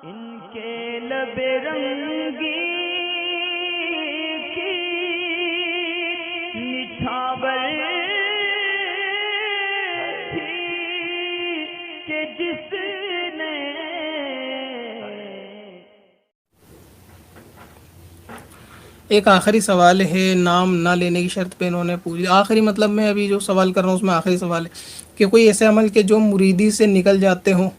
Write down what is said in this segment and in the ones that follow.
ان کے لب رنگی کی نچھاور تھی کہ جس نے ایک آخری سوال ہے، نام نہ لینے کی شرط پہ انہوں نے پوچھی. آخری مطلب میں ابھی جو سوال کر رہا ہوں اس میں آخری سوال ہے کہ کوئی ایسے عمل کے جو مریدی سے نکل جاتے ہوں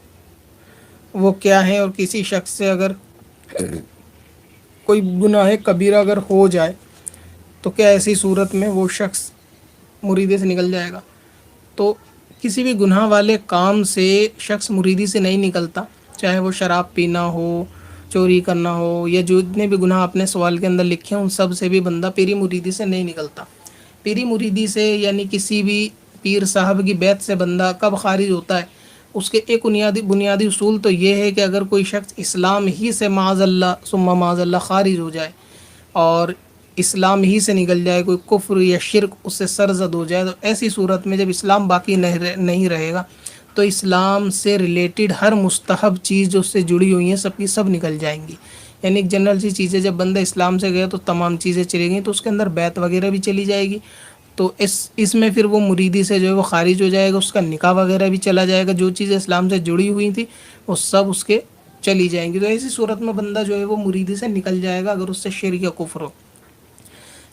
وہ کیا ہیں، اور کسی شخص سے اگر کوئی گناہ کبیرہ اگر ہو جائے تو کیا ایسی صورت میں وہ شخص مریدی سے نکل جائے گا؟ تو کسی بھی گناہ والے کام سے شخص مریدی سے نہیں نکلتا، چاہے وہ شراب پینا ہو، چوری کرنا ہو، یا جو اتنے بھی گناہ اپنے سوال کے اندر لکھے ہیں ان سب سے بھی بندہ پیری مریدی سے نہیں نکلتا. پیری مریدی سے یعنی کسی بھی پیر صاحب کی بیعت سے بندہ کب خارج ہوتا ہے؟ اس کے ایک بنیادی اصول تو یہ ہے کہ اگر کوئی شخص اسلام ہی سے معاذ اللہ ثم معاذ اللہ خارج ہو جائے اور اسلام ہی سے نکل جائے، کوئی کفر یا شرک اس سے سرزد ہو جائے، تو ایسی صورت میں جب اسلام باقی نہیں رہے گا تو اسلام سے ریلیٹڈ ہر مستحب چیز جو اس سے جڑی ہوئی ہیں سب کی سب نکل جائیں گی. یعنی ایک جنرل سی چیزیں، جب بندہ اسلام سے گیا تو تمام چیزیں چلی گئیں، تو اس کے اندر بیعت وغیرہ بھی چلی جائے گی. تو اس میں پھر وہ مریدی سے جو ہے وہ خارج ہو جائے گا، اس کا نکاح وغیرہ بھی چلا جائے گا، جو چیزیں اسلام سے جڑی ہوئی تھیں وہ سب اس کے چلی جائیں گی. تو ایسی صورت میں بندہ جو ہے وہ مریدی سے نکل جائے گا اگر اس سے شرک یا کفر ہو.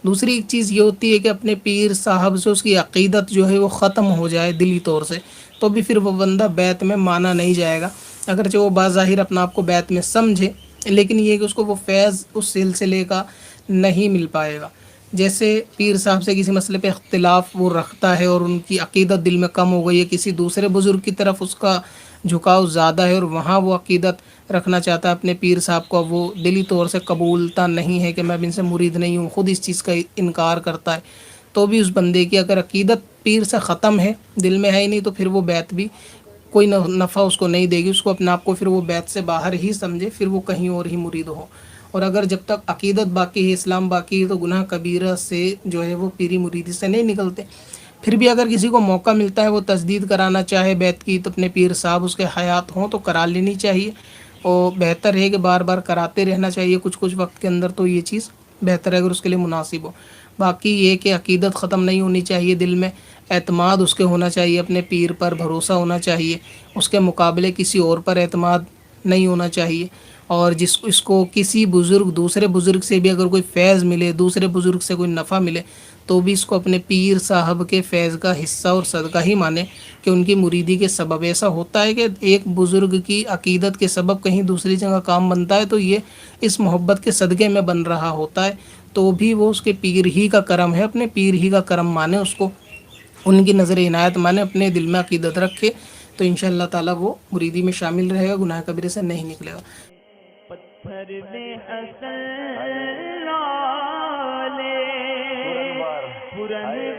دوسری ایک چیز یہ ہوتی ہے کہ اپنے پیر صاحب سے اس کی عقیدت جو ہے وہ ختم ہو جائے دلی طور سے، تو بھی پھر وہ بندہ بیعت میں مانا نہیں جائے گا، اگرچہ وہ بظاہر اپنا آپ کو بیعت میں سمجھے، لیکن یہ کہ اس کو وہ فیض اس سلسلے کا نہیں مل پائے گا. جیسے پیر صاحب سے کسی مسئلے پہ اختلاف وہ رکھتا ہے اور ان کی عقیدت دل میں کم ہو گئی ہے، کسی دوسرے بزرگ کی طرف اس کا جھکاؤ زیادہ ہے اور وہاں وہ عقیدت رکھنا چاہتا ہے اپنے پیر صاحب کو، وہ دلی طور سے قبولتا نہیں ہے کہ میں ان سے مرید نہیں ہوں، خود اس چیز کا انکار کرتا ہے، تو بھی اس بندے کی اگر عقیدت پیر سے ختم ہے، دل میں ہے ہی نہیں، تو پھر وہ بیعت بھی کوئی نفع اس کو نہیں دے گی. اس کو اپنے آپ کو پھر وہ بیعت سے باہر ہی سمجھے، پھر وہ کہیں اور ہی مرید ہو. اور اگر جب تک عقیدت باقی ہے، اسلام باقی ہے، تو گناہ کبیرہ سے جو ہے وہ پیری مریدی سے نہیں نکلتے. پھر بھی اگر کسی کو موقع ملتا ہے وہ تجدید کرانا چاہے بیعت کی، تو اپنے پیر صاحب اس کے حیات ہوں تو کرا لینی چاہیے، اور بہتر ہے کہ بار بار کراتے رہنا چاہیے کچھ وقت کے اندر، تو یہ چیز بہتر ہے اگر اس کے لیے مناسب ہو. باقی یہ کہ عقیدت ختم نہیں ہونی چاہیے دل میں، اعتماد اس کے ہونا چاہیے، اپنے پیر پر بھروسہ ہونا چاہیے، اس کے مقابلے کسی اور پر اعتماد نہیں ہونا چاہیے. اور اس کو کسی دوسرے بزرگ سے بھی اگر کوئی فیض ملے، دوسرے بزرگ سے کوئی نفع ملے، تو بھی اس کو اپنے پیر صاحب کے فیض کا حصہ اور صدقہ ہی مانے کہ ان کی مریدی کے سبب. ایسا ہوتا ہے کہ ایک بزرگ کی عقیدت کے سبب کہیں دوسری جگہ کام بنتا ہے تو یہ اس محبت کے صدقے میں بن رہا ہوتا ہے، تو بھی وہ اس کے پیر ہی کا کرم ہے، اپنے پیر ہی کا کرم مانے، اس کو ان کی نظر عنایت مانے، اپنے دل میں عقیدت رکھے، تو انشاءاللہ تعالیٰ وہ مریدی میں شامل رہے گا، گناہ کبیرے سے نہیں نکلے گا. پتھر میں اصل لالے پرن